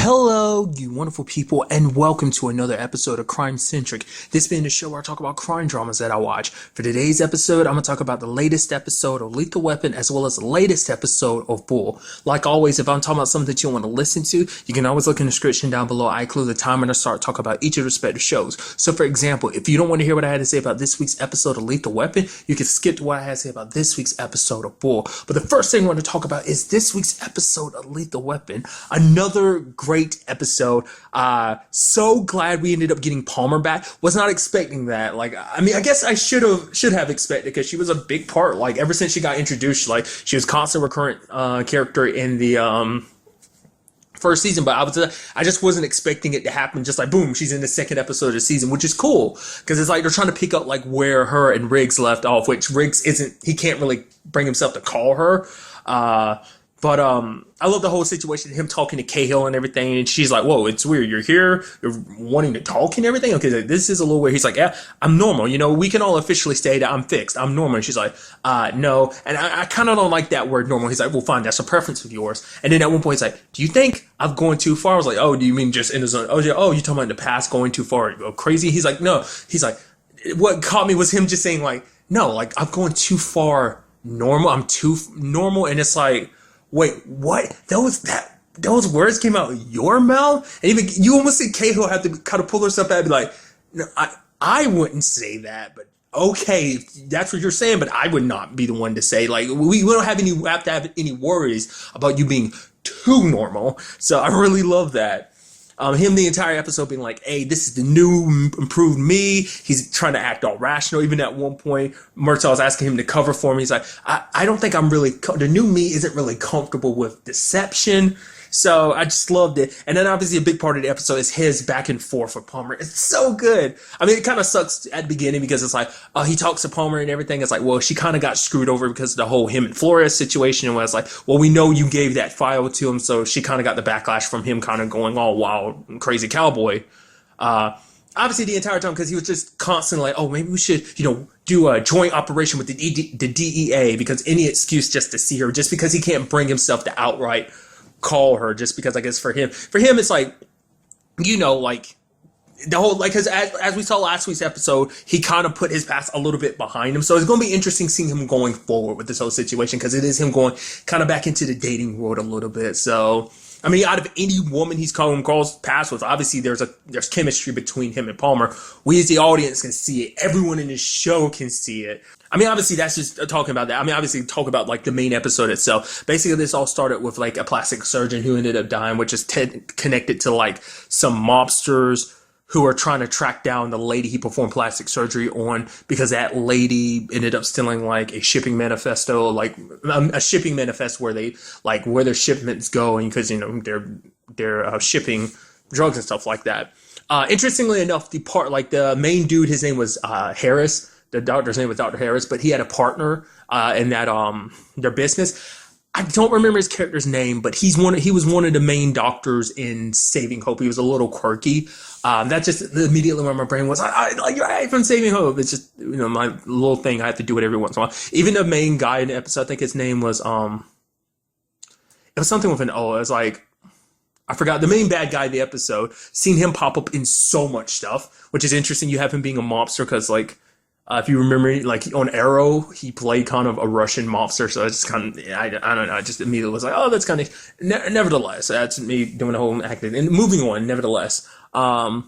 Hello, you wonderful people, and welcome to another episode of Crime Centric. This being the show where I talk about crime dramas that I watch. For today's episode, I'm going to talk about the latest episode of Lethal Weapon as well as the latest episode of Bull. Like always, if I'm talking about something that you want to listen to, you can always look in the description down below. I include the time when I start talking about each of the respective shows. So for example, if you don't want to hear what I had to say about this week's episode of Lethal Weapon, you can skip to what I had to say about this week's episode of Bull. But the first thing I want to talk about is this week's episode of Lethal Weapon. Another great episode. So glad we ended up getting Palmer back. Was not expecting that. I guess I should have expected, because she was a big part. Like, ever since she got introduced, like, she was constant recurrent character in the first season, but I just wasn't expecting it to happen. Just like, boom, she's in the second episode of the season, which is cool, because it's like they're trying to pick up like where her and Riggs left off, which Riggs he can't really bring himself to call her. But I love the whole situation, him talking to Cahill and everything, and she's like, whoa, it's weird, you're here, you're wanting to talk and everything? Okay, like, this is a little weird. He's like, yeah, I'm normal, we can all officially say that I'm fixed, I'm normal. And she's like, no. And I kind of don't like that word normal. He's like, well, fine, that's a preference of yours. And then at one point he's like, do you think I've gone too far? I was like, oh, do you mean just in the zone? Oh, yeah, oh, you're talking about in the past going too far, crazy? He's like, no. He's like, what caught me was him just saying like, no, like, I'm going too far normal, I'm too normal. And it's like, wait, what? Those words came out of your mouth? And even you almost see Cahill have to kind of pull herself out and be like, no, I wouldn't say that, but okay, that's what you're saying, but I would not be the one to say, like, we don't have to have any worries about you being too normal. So I really love that. Him the entire episode being like, hey, this is the new improved me. He's trying to act all rational. Even at one point, Murtaugh was asking him to cover for him. He's like, I don't think I'm really, the new me isn't really comfortable with deception. So I just loved it. And then obviously a big part of the episode is his back and forth with Palmer. It's so good. I mean, it kind of sucks at the beginning because it's like, he talks to Palmer and everything. It's like, well, she kind of got screwed over because of the whole him and Flores situation. Where it's like, well, we know you gave that file to him. So she kind of got the backlash from him kind of going all wild and crazy cowboy. Obviously the entire time, because he was just constantly like, oh, maybe we should, do a joint operation with the DEA, because any excuse just to see her, just because he can't bring himself to outright call her, just because I guess for him it's like, like the whole, like, because as we saw last week's episode, he kind of put his past a little bit behind him. So it's going to be interesting seeing him going forward with this whole situation, because it is him going kind of back into the dating world a little bit. So I mean, out of any woman he's crossed paths with, obviously there's chemistry between him and Palmer. We as the audience can see it. Everyone in this show can see it. I mean, obviously that's just talking about that. I mean, obviously talk about like the main episode itself. Basically, this all started with like a plastic surgeon who ended up dying, which is connected to like some mobsters who are trying to track down the lady he performed plastic surgery on, because that lady ended up stealing like a shipping manifesto, like a shipping manifest where they like where their shipments go, and because they're shipping drugs and stuff like that. Interestingly enough, the main dude, his name was Harris. The doctor's name was Dr. Harris, but he had a partner in that their business. I don't remember his character's name, but he was one of the main doctors in Saving Hope. He was a little quirky. That just immediately where my brain was, you're from Saving Hope. It's just, my little thing I have to do it every once in a while. Even the main guy in the episode, I think his name was, it was something with an O. It was like, I forgot, the main bad guy in the episode. Seen him pop up in so much stuff, which is interesting. You have him being a mobster, because like, if you remember, like on Arrow, he played kind of a Russian mobster, so it's kind of, I don't know, I just immediately was like, oh, that's kind of, nevertheless, that's me doing the whole acting. And moving on, nevertheless, I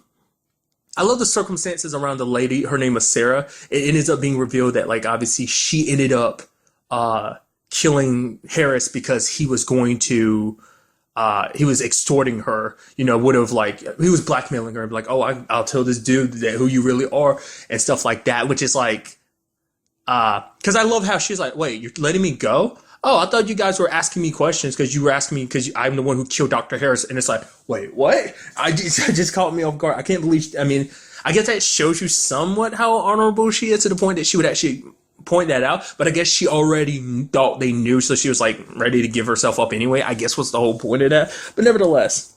love the circumstances around the lady. Her name was Sarah. It ends up being revealed that, like, obviously she ended up killing Harris because he was going to, he was extorting her, would have like, he was blackmailing her and be like, oh, I'll tell this dude that who you really are and stuff like that, which is like, because I love how she's like, wait, you're letting me go? Oh, I thought you guys were asking me questions because you were asking me because I'm the one who killed Dr. Harris. And it's like, wait, what? I just caught me off guard. I can't believe, I mean, I guess that shows you somewhat how honorable she is, to the point that she would actually point that out, but I guess she already thought they knew, so she was like ready to give herself up anyway, I guess was the whole point of that. But nevertheless,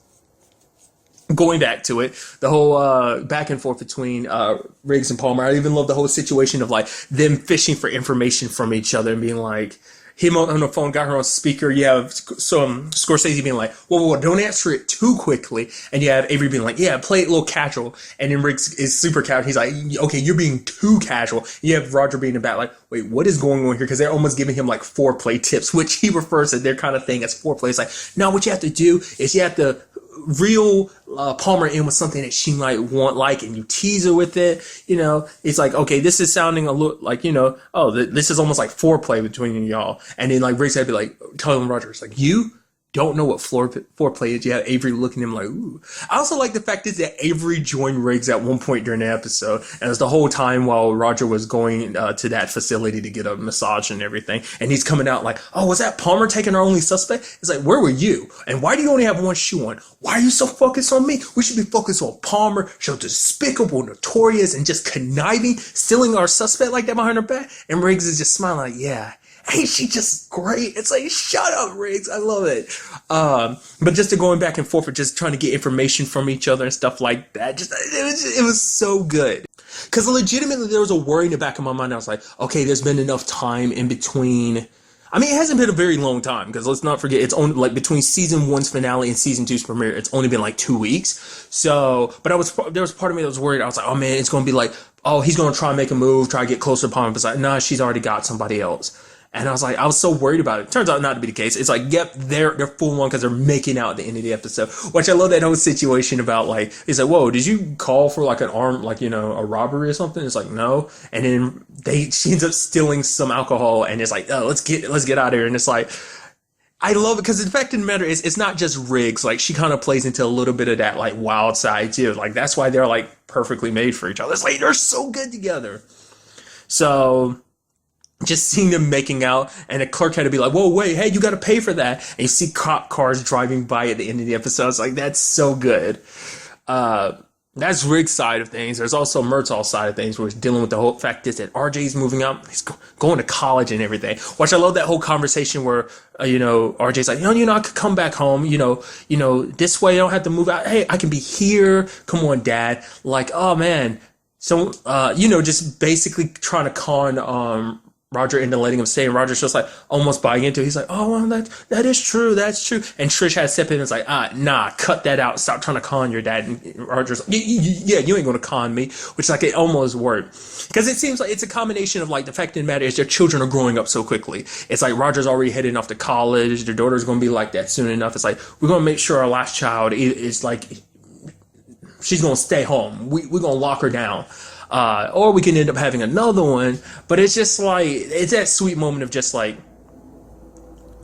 going back to it, the whole back and forth between Riggs and Palmer, I even love the whole situation of like them fishing for information from each other and being like, him on the phone, got her on speaker. You have Scorsese being like, whoa, don't answer it too quickly. And you have Avery being like, yeah, play it a little casual. And then Riggs is super casual. He's like, okay, you're being too casual. You have Roger being about like, wait, what is going on here? Because they're almost giving him like foreplay tips, which he refers to their kind of thing as foreplay. It's like, no, what you have to do is you have to reel Palmer in with something that she might want, and you tease her with it. It's like, okay, this is sounding a little like, this is almost like foreplay between y'all. And then like Riggs had to be like, telling Roger, it's like, you don't know what foreplay is. You have Avery looking at him like, ooh. I also like the fact is that Avery joined Riggs at one point during the episode, and it's the whole time while Roger was going to that facility to get a massage and everything, and he's coming out like, oh, was that Palmer taking our only suspect? It's like, where were you? And why do you only have one shoe on? Why are you so focused on me? We should be focused on Palmer, so despicable, notorious, and just conniving, stealing our suspect like that behind her back. And Riggs is just smiling like, yeah. Ain't she just great? It's like, shut up, Riggs. I love it. But just to going back and forth for just trying to get information from each other and stuff like that, it was so good. Because legitimately there was a worry in the back of my mind. I was like, okay, there's been enough time in between. I mean, it hasn't been a very long time, because let's not forget, it's only like between season 1's finale and season 2's premiere, it's only been like 2 weeks. So, but there was part of me that was worried. I was like, oh man, it's going to be like, oh, he's going to try and make a move, try to get closer to Palmer. But it's like, nah, she's already got somebody else. And I was so worried about it. Turns out not to be the case. It's like, yep, they're full on because they're making out at the end of the episode. Which I love that whole situation about like, it's like, whoa, did you call for like an arm, like, a robbery or something? It's like, no. And then she ends up stealing some alcohol, and it's like, oh, let's get out of here. And it's like, I love it because the fact of the matter is, it's not just Riggs. Like, she kind of plays into a little bit of that like wild side too. Like, that's why they're like perfectly made for each other. It's like, they're so good together. So just seeing them making out, and the clerk had to be like, whoa, wait, hey, you got to pay for that. And you see cop cars driving by at the end of the episode. It's like, that's so good. That's Riggs' side of things. There's also Murtaugh's side of things, where he's dealing with the whole fact is that RJ's moving up. He's going to college and everything. Which I love that whole conversation where, RJ's like, I could come back home, this way I don't have to move out. Hey, I can be here. Come on, Dad. Like, oh man. So, just basically trying to con, Roger into letting him stay, and Roger's just like almost buying into it. He's like, oh, well, that is true, that's true. And Trish had to step in and it's like, nah, cut that out. Stop trying to con your dad. And Roger's like, yeah, you ain't gonna con me. Which like, it almost worked. Because it seems like it's a combination of like, the fact of the matter is their children are growing up so quickly. It's like Roger's already heading off to college. Their daughter's gonna be like that soon enough. It's like, we're gonna make sure our last child is like, she's gonna stay home. We're gonna lock her down. Or we can end up having another one, but it's just like, it's that sweet moment of just like,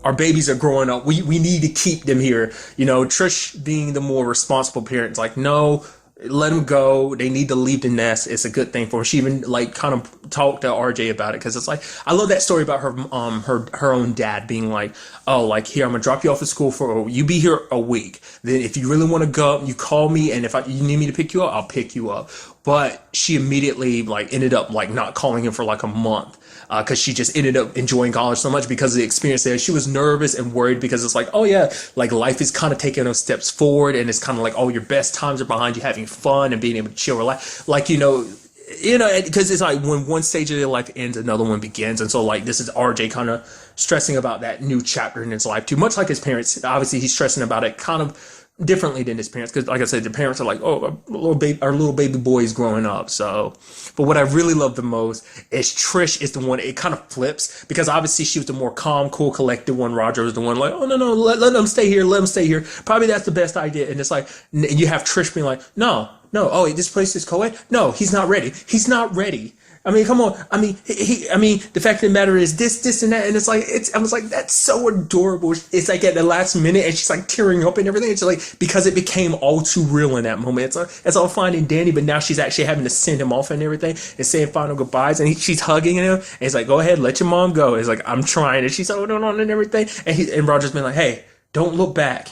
our babies are growing up. We need to keep them here. Trish being the more responsible parent, it's like, no, let them go. They need to leave the nest. It's a good thing for her. She even like kind of talked to RJ about it, because it's like, I love that story about her own dad being like, oh, like, here, I'm gonna drop you off at school you be here a week. Then if you really want to go, you call me, and if you need me to pick you up, I'll pick you up. But she immediately like ended up like not calling him for like a month. Because she just ended up enjoying college so much because of the experience there. She was nervous and worried because it's like, oh yeah, like life is kind of taking those steps forward, and it's kind of like, oh, your best times are behind you, having fun and being able to chill, relax. Like, because it's like when one stage of their life ends, another one begins. And so like, this is RJ kind of stressing about that new chapter in his life too, much like his parents. Obviously he's stressing about it kind of differently than his parents, because like I said, the parents are like, oh, our little baby boy is growing up. So, but what I really love the most is Trish is the one, it kind of flips, because obviously she was the more calm, cool, collected one. Roger was the one like, oh no, let them stay here, probably that's the best idea. And it's like, you have Trish being like, no, oh, this place is co-ed, no, he's not ready. I mean, come on. I mean, the fact of the matter is this and that. And it's like, I was like, that's so adorable. It's like at the last minute, and she's like tearing up and everything. It's like, because it became all too real in that moment. It's all fine and dandy, but now she's actually having to send him off and everything and saying final goodbyes. And she's hugging him. And it's like, go ahead, let your mom go. It's like, I'm trying. And she's holding on and everything. And Roger's been like, hey, don't look back,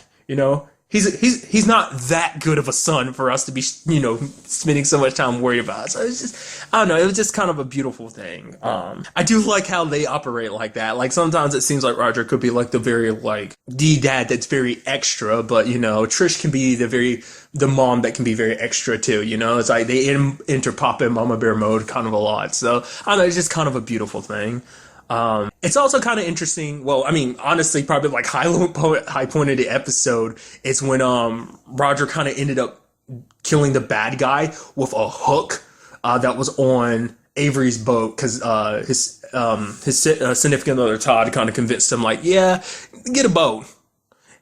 He's not that good of a son for us to be, spending so much time worried about. So it's just, I don't know, it was just kind of a beautiful thing. I do like how they operate like that. Like, sometimes it seems like Roger could be like the very, like, the dad that's very extra, but, Trish can be the mom that can be very extra too, It's like they enter Papa and Mama Bear mode kind of a lot. So, I don't know, it's just kind of a beautiful thing. And It's also kind of interesting. Well, I mean, honestly, probably like high point of the episode is when Roger kind of ended up killing the bad guy with a hook that was on Avery's boat because his significant other Todd kind of convinced him like, yeah, get a boat.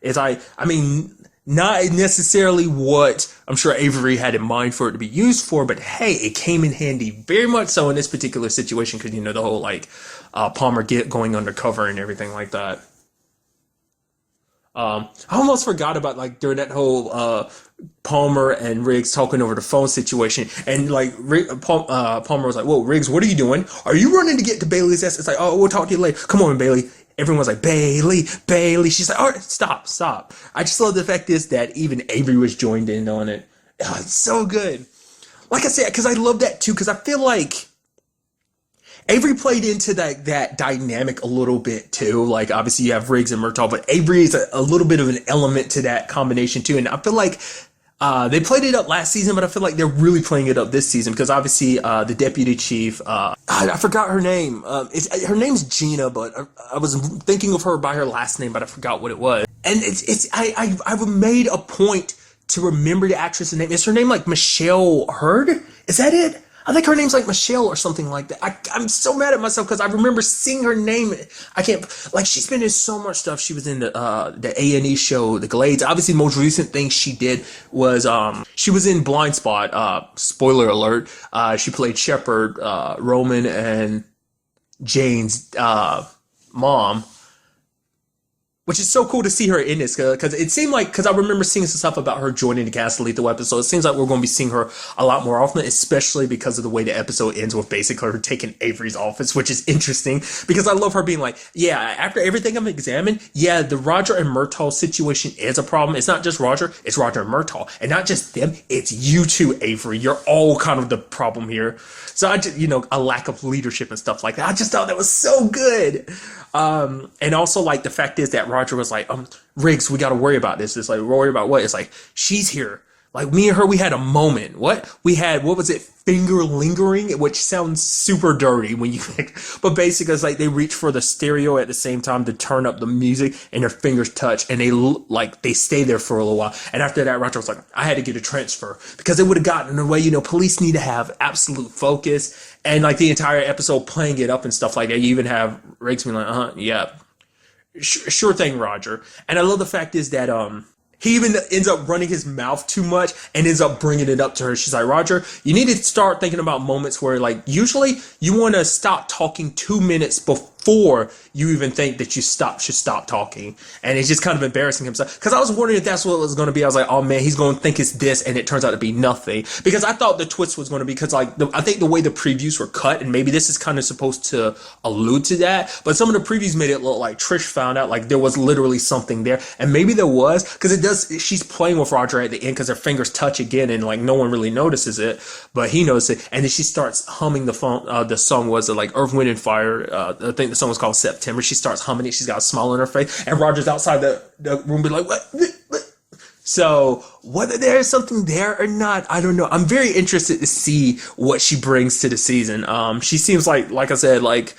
I mean, not necessarily what I'm sure Avery had in mind for it to be used for, but hey, it came in handy very much so in this particular situation because, you know, the whole like Palmer going undercover and everything like that. I almost forgot about like during that whole Palmer and Riggs talking over the phone situation, and like Palmer was like, "Whoa, Riggs, what are you doing? Are you running to get to Bailey's desk?" It's like, "Oh, we'll talk to you later. Come on, Bailey." Everyone's like, "Bailey, Bailey." She's like, "All right, stop." I just love the fact is that even Avery was joined in on it. Oh, it's so good. Like I said, because I love that too, because I feel like Avery played into that dynamic a little bit too. Like obviously you have Riggs and Murtaugh, but Avery is a little bit of an element to that combination too. And I feel like they played it up last season, but I feel like they're really playing it up this season because obviously the deputy chief, I forgot her name. Her name's Gina, but I was thinking of her by her last name, but I forgot what it was. And I've made a point to remember the actress's name. Is her name like Michelle Hurd? Is that it? I think her name's like Michelle or something like that. I'm so mad at myself because I remember seeing her name. I can't, like, she's been in so much stuff. She was in the A&E show, The Glades. Obviously, the most recent thing she did was, she was in Blind Spot. Spoiler alert. She played Shepard, Roman and Jane's, mom. Which is so cool to see her in this, because it seemed like, because I remember seeing some stuff about her joining the cast of Lethal Weapon, so it seems like we're going to be seeing her a lot more often, especially because of the way the episode ends with basically her taking Avery's office, which is interesting, because I love her being like, yeah, after everything I've examined, yeah, the Roger and Murtaugh situation is a problem. It's not just Roger, it's Roger and Murtaugh, and not just them, it's you two, Avery. You're all kind of the problem here. So I just, a lack of leadership and stuff like that. I just thought that was so good. And also, like, the fact is that Roger was like, Riggs, we got to worry about this. It's like, worry about what? It's like, she's here. Like, me and her, we had a moment. What was it? Finger lingering, which sounds super dirty when you think, but basically it's like they reach for the stereo at the same time to turn up the music and their fingers touch and they stay there for a little while. And after that, Roger was like, I had to get a transfer because it would have gotten in the way, police need to have absolute focus and like the entire episode playing it up and stuff like that. You even have Riggs being like, yeah, sure thing, Roger. And I love the fact is that, he even ends up running his mouth too much and ends up bringing it up to her. She's like, Roger, you need to start thinking about moments where, like, usually you want to stop talking 2 minutes before you even think that you should stop talking. And it's just kind of embarrassing himself. Because I was wondering if that's what it was going to be. I was like, oh, man, he's going to think it's this. And it turns out to be nothing. Because I thought the twist was going to be because, like, I think the way the previews were cut, and maybe this is kind of supposed to allude to that, but some of the previews made it look like Trish found out, like, there was literally something there. And maybe there was, because it does, she's playing with Roger at the end because her fingers touch again and, like, no one really notices it, but he notices it. And then she starts humming the song, was it like Earth, Wind, and Fire? I think the song was called September. She starts humming it. She's got a smile on her face. And Roger's outside the room be like, what? So whether there's something there or not, I don't know. I'm very interested to see what she brings to the season. She seems like I said, like,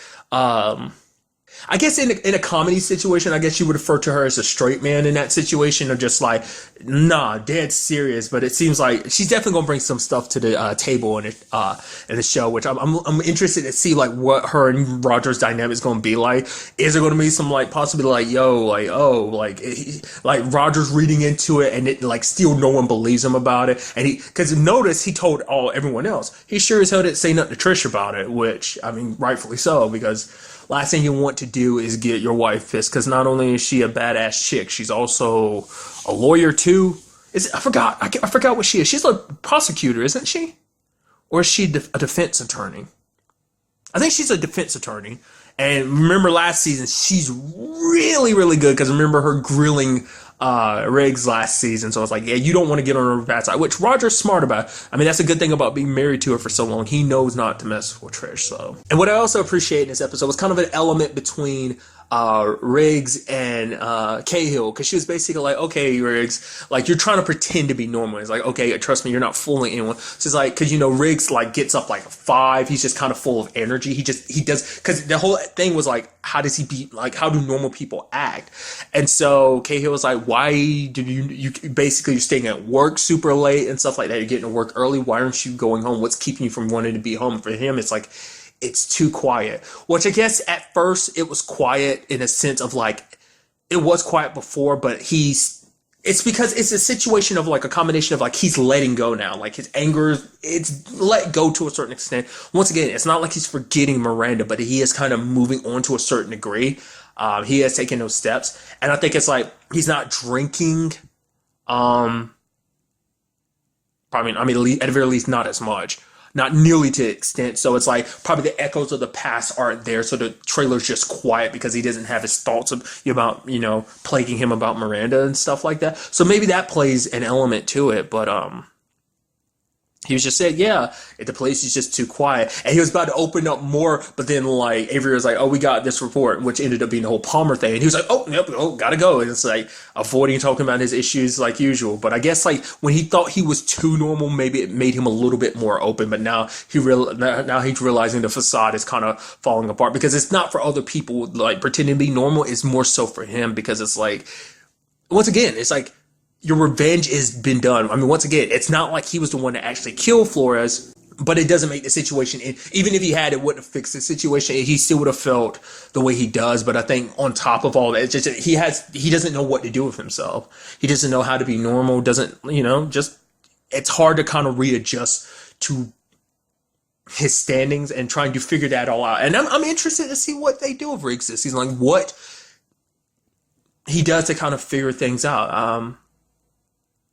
I guess in a comedy situation, I guess you would refer to her as a straight man in that situation, or just like, nah, dead serious. But it seems like she's definitely gonna bring some stuff to the table in the show, which I'm interested to see like what her and Roger's dynamic is gonna be like. Is there gonna be some like possibly like like Roger's reading into it and it like still no one believes him about it, and because notice he told everyone else. He sure as hell didn't say nothing to Trish about it, which I mean rightfully so, because last thing you want to do is get your wife pissed, because not only is she a badass chick, she's also a lawyer too. I forgot what she is. She's a prosecutor, isn't she? Or is she a defense attorney? I think she's a defense attorney. And remember last season, she's really, really good, because remember her grilling Riggs last season. So it's like, yeah, you don't want to get on her bad side, which Roger's smart about. I mean, that's a good thing about being married to her for so long. He knows not to mess with Trish. So, and what I also appreciate in this episode was kind of an element between Riggs and Cahill, because she was basically like, okay, Riggs, like you're trying to pretend to be normal. It's like, okay, trust me, you're not fooling anyone. So it's like, because Riggs like gets up like a 5. He's just kind of full of energy. He does, because the whole thing was like, how does he be like? How do normal people act? And so Cahill was like, why do you basically you're staying at work super late and stuff like that? You're getting to work early. Why aren't you going home? What's keeping you from wanting to be home? For him, it's like, it's too quiet. Which I guess at first it was quiet in a sense of like, it was quiet before, but it's because it's a situation of like a combination of like he's letting go now. Like his anger, it's let go to a certain extent. Once again, it's not like he's forgetting Miranda, but he is kind of moving on to a certain degree. He has taken those steps. And I think it's like he's not drinking. Probably, I mean, at the very least, not as much. Not nearly to the extent. So it's like probably the echoes of the past aren't there. So the trailer's just quiet because he doesn't have his thoughts about, plaguing him about Miranda and stuff like that. So maybe that plays an element to it. But he was just saying, yeah, the place is just too quiet. And he was about to open up more, but then like Avery was like, oh, we got this report, which ended up being the whole Palmer thing. And he was like, oh, yep, oh, gotta go. And it's like avoiding talking about his issues like usual. But I guess like when he thought he was too normal, maybe it made him a little bit more open. But now now he's realizing the facade is kind of falling apart because it's not for other people like pretending to be normal. It's more so for him because it's like, once again, it's like, your revenge has been done. I mean, once again, it's not like he was the one that actually killed Flores, but it doesn't make the situation, even if he had, it wouldn't have fixed the situation. He still would have felt the way he does. But I think on top of all that, it's just, he doesn't know what to do with himself. He doesn't know how to be normal. It's hard to kind of readjust to his standings and trying to figure that all out. And I'm interested to see what they do with Riggs this season, like what he does to kind of figure things out.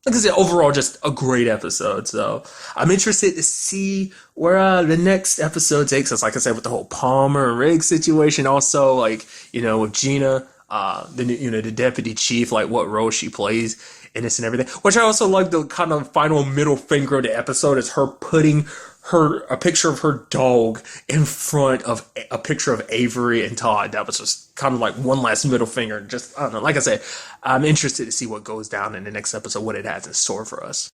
Like I said, overall, just a great episode. So I'm interested to see where the next episode takes us. Like I said, with the whole Palmer and Riggs situation, also like with Gina, the deputy chief, like what role she plays in this and everything. Which I also like the kind of final middle finger of the episode is her putting a picture of her dog in front of a picture of Avery and Todd. That was just kind of like one last middle finger. Just, I don't know. Like I said, I'm interested to see what goes down in the next episode, what it has in store for us.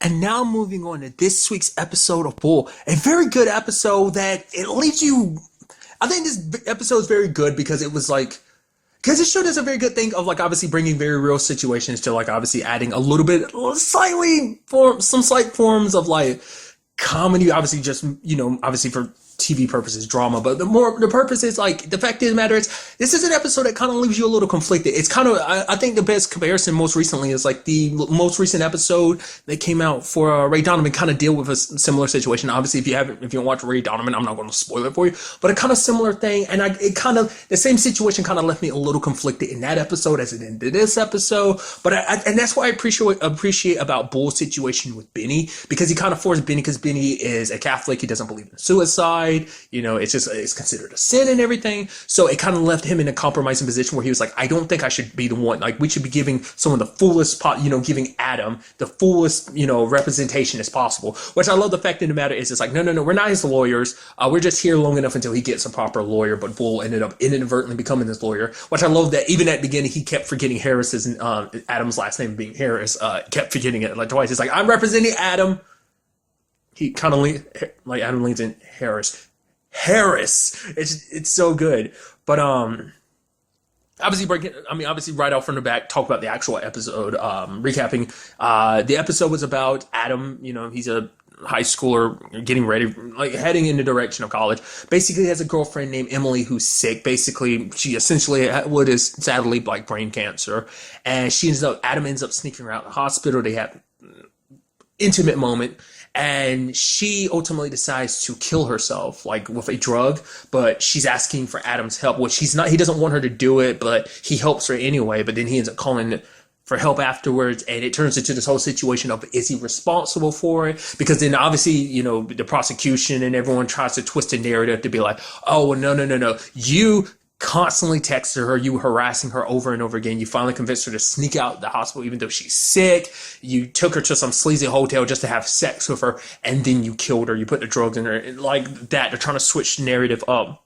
And now moving on to this week's episode of Bull, a very good episode that it leaves you. I think this episode is very good because it was like, because it showed us a very good thing of like obviously bringing very real situations to like obviously adding a little bit, some slight forms of like comedy, obviously just, obviously for TV purposes, drama, but the purpose is like, the fact of the matter is, this is an episode that kind of leaves you a little conflicted. It's kind of, I think the best comparison most recently is like the most recent episode that came out for Ray Donovan kind of deal with a similar situation. Obviously, if you don't watch Ray Donovan, I'm not going to spoil it for you, but a kind of similar thing. And the same situation kind of left me a little conflicted in that episode as it ended this episode. But and that's why I appreciate about Bull's situation with Benny, because he kind of forced Benny, because Benny is a Catholic. He doesn't believe in suicide. It's considered a sin and everything. So it kind of left him in a compromising position where he was like, I don't think I should be the one. Like, we should be giving someone the fullest, giving Adam the fullest, representation as possible. Which I love the fact of the matter is, it's like, no, we're not his lawyers. We're just here long enough until he gets a proper lawyer. But Bull ended up inadvertently becoming his lawyer. Which I love that even at the beginning, he kept forgetting Harris's, Adam's last name being Harris, kept forgetting it like twice. He's like, I'm representing Adam. He kind of Adam leans in Harris. It's so good. But obviously right off from the back, talk about the actual episode. Recapping, the episode was about Adam. He's a high schooler getting ready, like heading in the direction of college. Basically has a girlfriend named Emily who's sick. Basically, she essentially what is sadly like brain cancer, and Adam ends up sneaking her out of the hospital. They have intimate moment. And she ultimately decides to kill herself, like with a drug, but she's asking for Adam's help, which he doesn't want her to do it, but he helps her anyway. But then he ends up calling for help afterwards, and it turns into this whole situation of, is he responsible for it? Because then obviously, the prosecution and everyone tries to twist the narrative to be like, oh, well, no. You constantly texted her, you harassing her over and over again. You finally convinced her to sneak out the hospital even though she's sick. You took her to some sleazy hotel just to have sex with her, and then you killed her. You put the drugs in her, and like that. They're trying to switch the narrative up.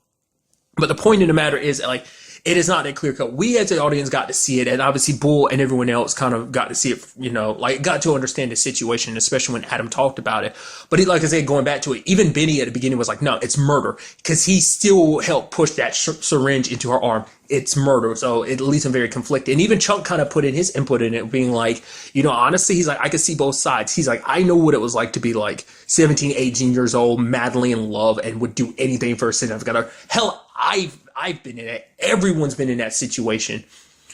But the point of the matter is, like, it is not that clear cut. We as the audience got to see it, and obviously Bull and everyone else kind of got to see it, like got to understand the situation, especially when Adam talked about it. But he, like I said, going back to it, even Benny at the beginning was like, no, it's murder, because he still helped push that syringe into her arm. It's murder. So it leaves him very conflicted. And even Chunk kind of put in his input in it, being like, honestly, he's like, I could see both sides. He's like, I know what it was like to be like 17, 18 years old, madly in love, and would do anything for a significant other. Hell, I've been in it. Everyone's been in that situation.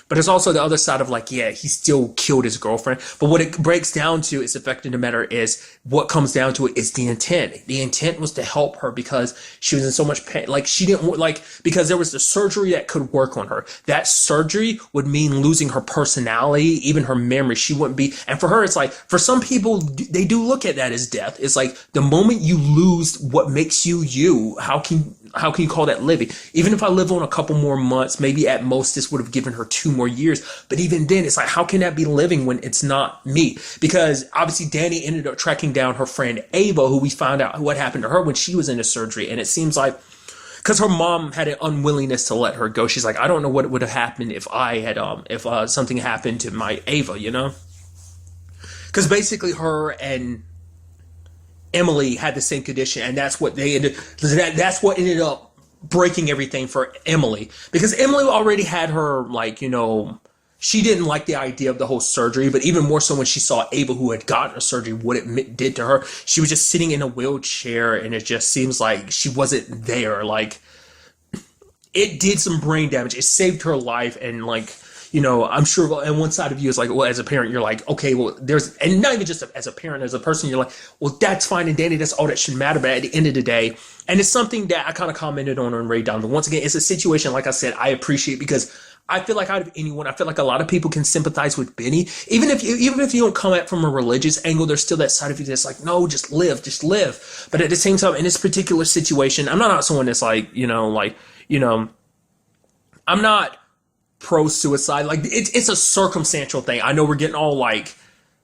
But there's also the other side of like, yeah, he still killed his girlfriend. But what it breaks down to is the fact of the matter is what comes down to it is the intent. The intent was to help her because she was in so much pain. Like she didn't like, because there was the surgery that could work on her. That surgery would mean losing her personality, even her memory. She wouldn't be. And for her, it's like, for some people, they do look at that as death. It's like the moment you lose what makes you you, how can you call that living? Even if I live on a couple more months, maybe at most this would have given her 2 more years. But even then, it's like, how can that be living when it's not me? Because obviously Danny ended up tracking down her friend Ava, who we found out what happened to her when she was in the surgery. And it seems like, because her mom had an unwillingness to let her go, she's like, I don't know what would have happened if I had, if something happened to my Ava, Because basically her and Emily had the same condition, and that's what that's what ended up breaking everything for Emily, because Emily already had her, like, she didn't like the idea of the whole surgery, but even more so when she saw Ava, who had gotten a surgery, what it did to her. She was just sitting in a wheelchair, and it just seems like she wasn't there. Like, it did some brain damage. It saved her life, and like, I'm sure on one side of you is like, well, as a parent, you're like, okay, well, and not even just as a parent, as a person, you're like, well, that's fine. And Danny, that's all that should matter. But at the end of the day, and it's something that I kind of commented on Ray Donovan. Once again, it's a situation, like I said, I appreciate, because I feel like out of anyone, I feel like a lot of people can sympathize with Benny. Even if you don't come at it from a religious angle, there's still that side of you that's like, no, just live. But at the same time, in this particular situation, I'm not someone that's like, I'm not pro-suicide. Like, it's a circumstantial thing. I know we're getting all like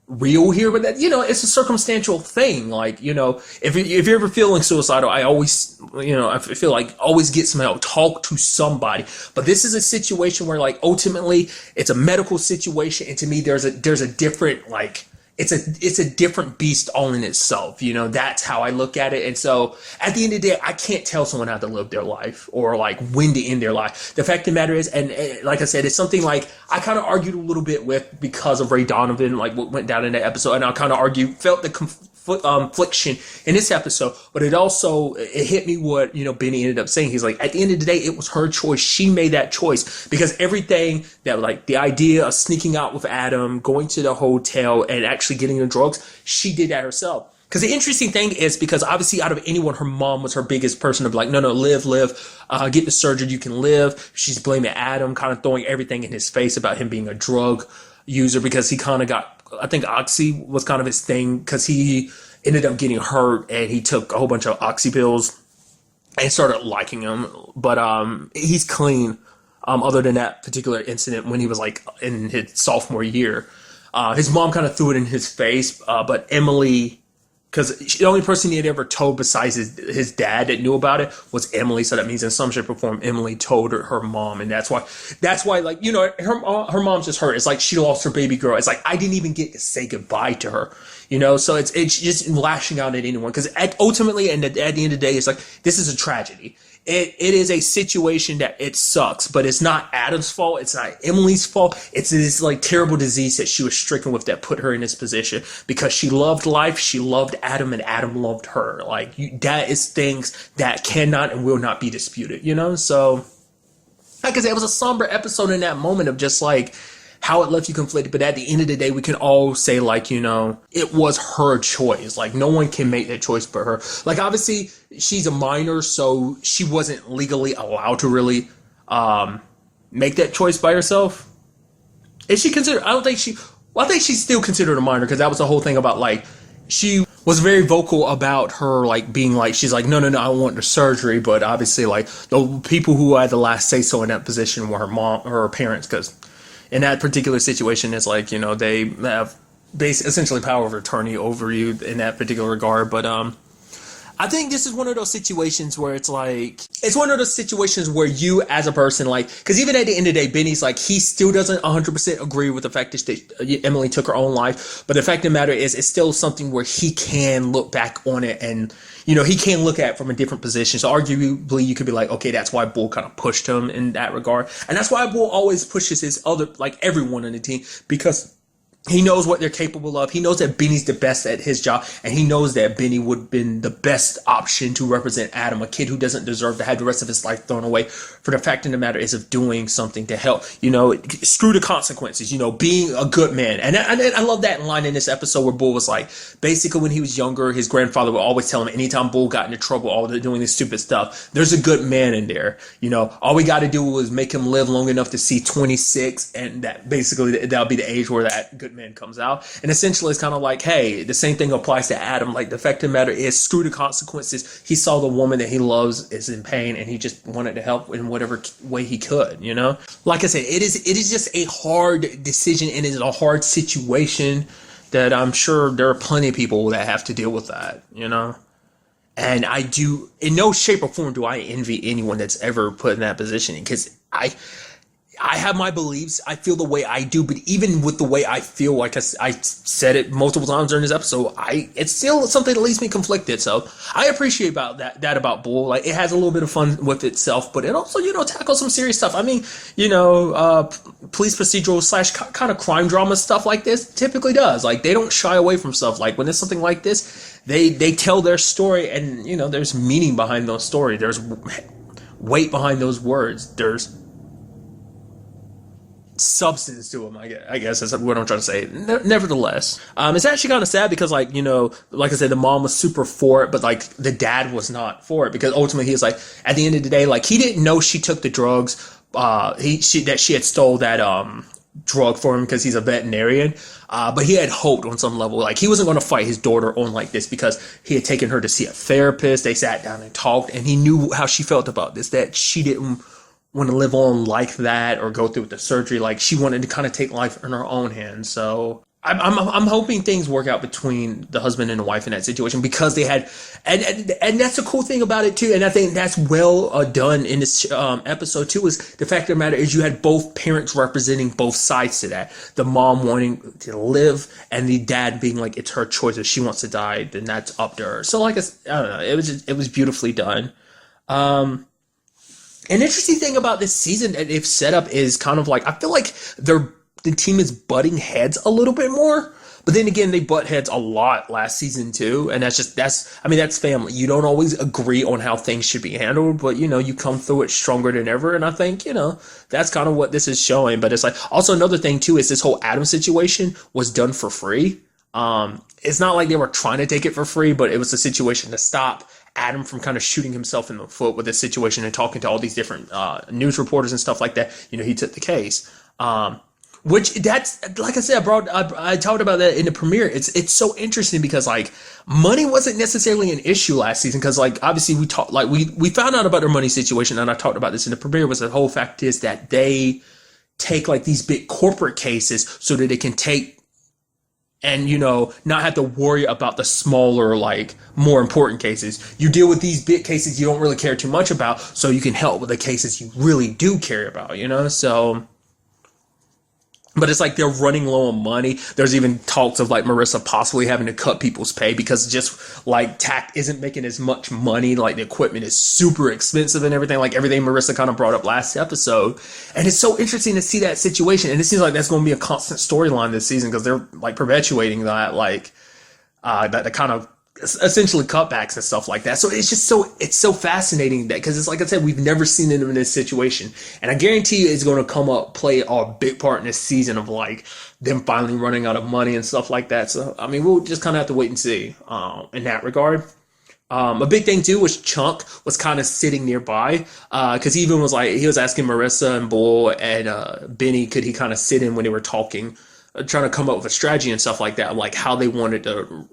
real here, but that, it's a circumstantial thing. Like, if you're ever feeling suicidal, I always, I feel like always get some help, talk to somebody. But this is a situation where, like, ultimately it's a medical situation, and to me there's a different, like, it's a different beast all in itself. That's how I look at it. And so at the end of the day, I can't tell someone how to live their life or like when to end their life. The fact of the matter is, and like I said, it's something like I kind of argued a little bit with because of Ray Donovan, like what went down in that episode. And I kind of felt the confliction in this episode, but it hit me what, Benny ended up saying. He's like, at the end of the day, it was her choice. She made that choice, because everything that, like, the idea of sneaking out with Adam, going to the hotel and actually getting the drugs, she did that herself. Because the interesting thing is, because obviously out of anyone, her mom was her biggest person to be like, no, live, get the surgery, you can live. She's blaming Adam, kind of throwing everything in his face about him being a drug user, because he kind of got, I think Oxy was kind of his thing, because he ended up getting hurt and he took a whole bunch of Oxy pills and started liking him. But he's clean, other than that particular incident when he was like in his sophomore year. His mom kind of threw it in his face, but Emily, because the only person he had ever told besides his dad that knew about it was Emily. So that means in some shape or form, Emily told her mom. And that's why, like, her mom's just hurt. It's like she lost her baby girl. It's like, I didn't even get to say goodbye to her, so it's just lashing out at anyone. Because ultimately, and at the end of the day, it's like, this is a tragedy. It is a situation that it sucks, but it's not Adam's fault. It's not Emily's fault. It's this like terrible disease that she was stricken with that put her in this position, because she loved life. She loved Adam, and Adam loved her. Like, that is things that cannot and will not be disputed, So, like I said, it was a somber episode in that moment of just like how it left you conflicted. But at the end of the day, we can all say, like, it was her choice. Like, no one can make that choice but her. Like, obviously she's a minor, so she wasn't legally allowed to really make that choice by herself. Is she considered? I think she's still considered a minor, because that was the whole thing about, like, she was very vocal about her, like, being like, she's like, no, I want the surgery. But obviously, like, the people who had the last say so in that position were her parents, because in that particular situation, it's like, they have essentially power of attorney over you in that particular regard. But I think this is one of those situations where it's one of those situations where you as a person, like, because even at the end of the day, Benny's like, he still doesn't 100% agree with the fact that Emily took her own life. But the fact of the matter is, it's still something where he can look back on it and, he can look at it from a different position. So arguably, you could be like, okay, that's why Bull kind of pushed him in that regard. And that's why Bull always pushes everyone on the team, because he knows what they're capable of. He knows that Benny's the best at his job, and he knows that Benny would have been the best option to represent Adam, a kid who doesn't deserve to have the rest of his life thrown away for the fact of the matter is of doing something to help. Screw the consequences, being a good man. And I love that line in this episode where Bull was like, basically when he was younger, his grandfather would always tell him anytime Bull got into trouble, all they're doing this stupid stuff, there's a good man in there. All we got to do was make him live long enough to see 26, and that basically that'll be the age where that good man comes out. And essentially it's kind of like, hey, the same thing applies to Adam. Like, the fact of the matter is, screw the consequences. He saw the woman that he loves is in pain, and he just wanted to help in whatever way he could. Like I said, it is just a hard decision, and it is a hard situation that I'm sure there are plenty of people that have to deal with that. And I do, in no shape or form do I envy anyone that's ever put in that position, because I have my beliefs. I feel the way I do, but even with the way I feel, like I said it multiple times during this episode, it's still something that leaves me conflicted. So I appreciate about that about Bull. Like, it has a little bit of fun with itself, but it also, tackles some serious stuff. I mean, police procedural / kind of crime drama stuff like this typically does. Like, they don't shy away from stuff. Like, when there's something like this, they tell their story, and, there's meaning behind those stories. There's weight behind those words. There's substance to them, I guess that's what I'm trying to say. Nevertheless, it's actually kind of sad because, like I said, the mom was super for it, but like the dad was not for it, because ultimately he was like, at the end of the day, like, he didn't know she took the drugs. That she had stole that drug for him because he's a veterinarian. But he had hoped on some level, like, he wasn't going to fight his daughter on like this, because he had taken her to see a therapist. They sat down and talked, and he knew how she felt about this, that she didn't want to live on like that or go through the surgery. Like, she wanted to kind of take life in her own hands. So I'm hoping things work out between the husband and the wife in that situation, because they had, and that's the cool thing about it too. And I think that's well done in this episode too, is the fact of the matter is you had both parents representing both sides to that. The mom wanting to live, and the dad being like, it's her choice. If she wants to die, then that's up to her. So, like, I don't know, it was beautifully done. An interesting thing about this season that they've set up is kind of like, I feel like the team is butting heads a little bit more, but then again, they butt heads a lot last season too, and that's family. You don't always agree on how things should be handled, but you come through it stronger than ever, and I think that's kind of what this is showing. But it's like, also another thing too is this whole Adam situation was done for free. It's not like they were trying to take it for free, but it was a situation to stop Adam from kind of shooting himself in the foot with this situation and talking to all these different news reporters and stuff like that. He took the case. Which, that's, like I said, I talked about that in the premiere. It's so interesting because, like, money wasn't necessarily an issue last season, because, like, obviously we found out about their money situation, and I talked about this in the premiere, was the whole fact is that they take, like, these big corporate cases so that they can take and, not have to worry about the smaller, like, more important cases. You deal with these big cases you don't really care too much about, so you can help with the cases you really do care about, so. But it's like they're running low on money. There's even talks of, like, Marissa possibly having to cut people's pay because just, like, TAC isn't making as much money. Like, the equipment is super expensive and everything. Like, everything Marissa kind of brought up last episode. And it's so interesting to see that situation. And it seems like that's going to be a constant storyline this season, because they're, like, perpetuating that, like, that kind of essentially cutbacks and stuff like that. So it's so fascinating that, because it's like I said, we've never seen them in this situation, and I guarantee you it's going to play a big part in this season of, like, them finally running out of money and stuff like that. So I mean, we'll just kind of have to wait and see in that regard. A big thing too was Chunk was kind of sitting nearby, because he even was like, he was asking Marissa and Bull and Benny, could he kind of sit in when they were talking, trying to come up with a strategy and stuff like that, like how they wanted to,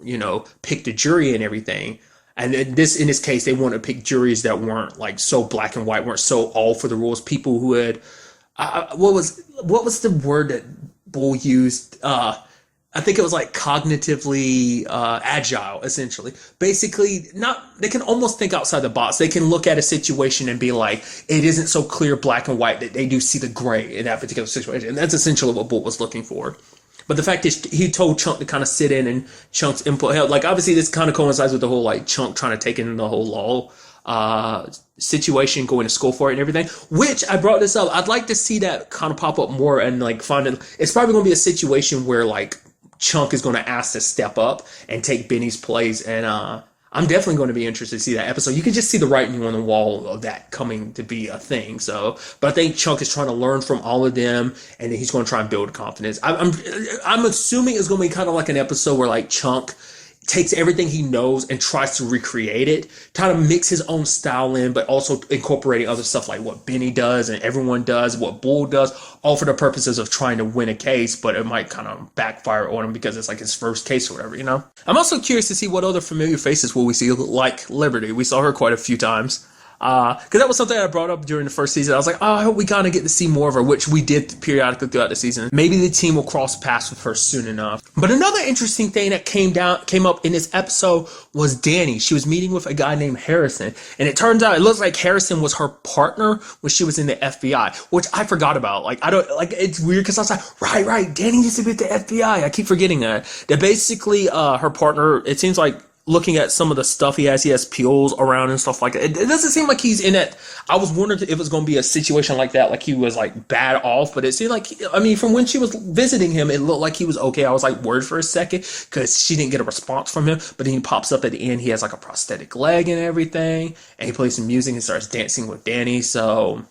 pick the jury and everything. And in this case, they wanted to pick juries that weren't, like, so black and white, weren't so all for the rules. People who had, what was the word that Bull used? I think it was like cognitively agile, essentially. Basically, not they can almost think outside the box. They can look at a situation and be like, it isn't so clear black and white that they do see the gray in that particular situation. And that's essentially what Bolt was looking for. But the fact is, he told Chunk to kind of sit in and Chunk's input helped. Like, obviously, this kind of coincides with the whole, like, Chunk trying to take in the whole law situation, going to school for it and everything. Which, I brought this up. I'd like to see that kind of pop up more and, like, find it. It's probably going to be a situation where, like, Chunk is going to ask to step up and take Benny's place. And I'm definitely going to be interested to see that episode. You can just see the writing on the wall of that coming to be a thing. So, but I think Chunk is trying to learn from all of them, and then he's going to try and build confidence. I'm assuming it's going to be kind of like an episode where like Chunk takes everything he knows and tries to recreate it, kind of mix his own style in, but also incorporating other stuff like what Benny does and everyone does, what Bull does, all for the purposes of trying to win a case, but it might kind of backfire on him because it's like his first case or whatever, you know? I'm also curious to see what other familiar faces will we see, like Liberty. We saw her quite a few times. Because that was something I brought up during the first season. I was like, oh, I hope we kind of get to see more of her, which we did periodically throughout the season. Maybe the team will cross paths with her soon enough. But another interesting thing that came up in this episode was Danny. She was meeting with a guy named Harrison. And it turns out, it looks like Harrison was her partner when she was in the FBI, which I forgot about. Like, it's weird because I was like, right, Danny used to be at the FBI. I keep forgetting that. That basically, her partner, it seems like, looking at some of the stuff he has peels around and stuff like that. It doesn't seem like he's in it. I was wondering if it was going to be a situation like that, like he was like bad off, but it seemed like, I mean, from when she was visiting him, it looked like he was okay. I was like worried for a second because she didn't get a response from him, but then he pops up at the end. He has like a prosthetic leg and everything, and he plays some music and starts dancing with Danny. So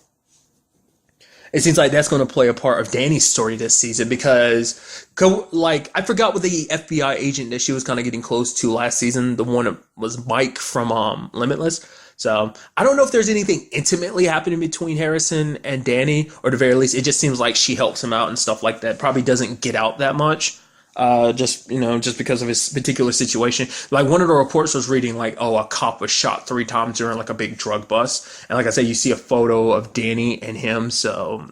it seems like that's going to play a part of Danny's story this season because, like, I forgot what the FBI agent that she was kind of getting close to last season. The one that was Mike from Limitless. So I don't know if there's anything intimately happening between Harrison and Danny, or at the very least, it just seems like she helps him out and stuff like that. Probably doesn't get out that much. Just because of his particular situation. Like one of the reports was reading like, oh, a cop was shot 3 times during like a big drug bust. And like I said, you see a photo of Danny and him. So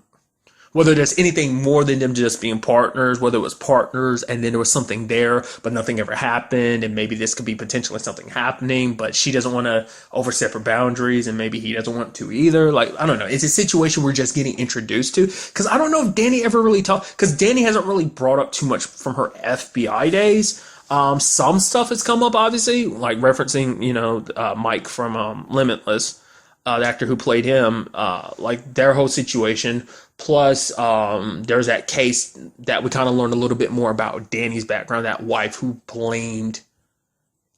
whether there's anything more than them just being partners, whether it was partners and then there was something there, but nothing ever happened. And maybe this could be potentially something happening, but she doesn't want to overstep her boundaries and maybe he doesn't want to either. Like, I don't know. It's a situation we're just getting introduced to. Because I don't know if Danny ever really talked, because Danny hasn't really brought up too much from her FBI days. Some stuff has come up, obviously, like referencing, Mike from Limitless, the actor who played him, like their whole situation. Plus, there's that case that we kind of learned a little bit more about Danny's background, that wife who blamed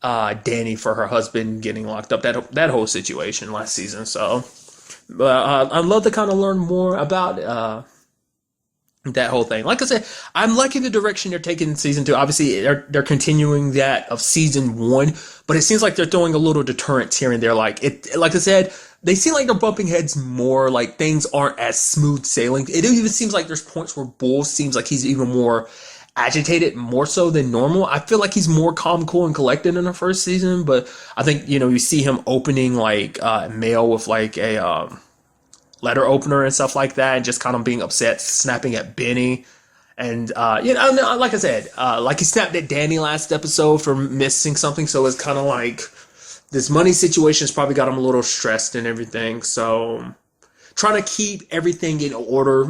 Danny for her husband getting locked up, that whole situation last season. So, I'd love to kind of learn more about that whole thing. Like I said, I'm liking the direction they're taking in season 2. Obviously, they're continuing that of season 1, but it seems like they're throwing a little deterrent here and there. Like I said, they seem like they're bumping heads more, like things aren't as smooth sailing. It even seems like there's points where Bull seems like he's even more agitated, more so than normal. I feel like he's more calm, cool, and collected in the first season, but I think, you see him opening like mail with like a letter opener and stuff like that, and just kind of being upset, snapping at Benny. And, like I said, like he snapped at Danny last episode for missing something, so it's kind of like this money situation has probably got him a little stressed and everything. So trying to keep everything in order,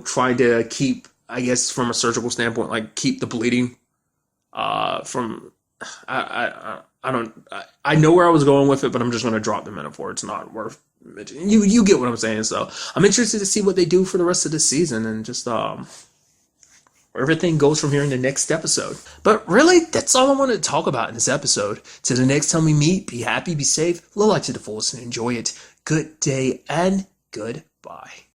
trying to keep, I guess, from a surgical standpoint, like keep the bleeding from, I know where I was going with it, but I'm just going to drop the metaphor. It's not worth mentioning. You get what I'm saying. So I'm interested to see what they do for the rest of the season and just, where everything goes from here in the next episode. But really, that's all I wanted to talk about in this episode. Till the next time we meet, be happy, be safe, live life to the fullest, and enjoy it. Good day and goodbye.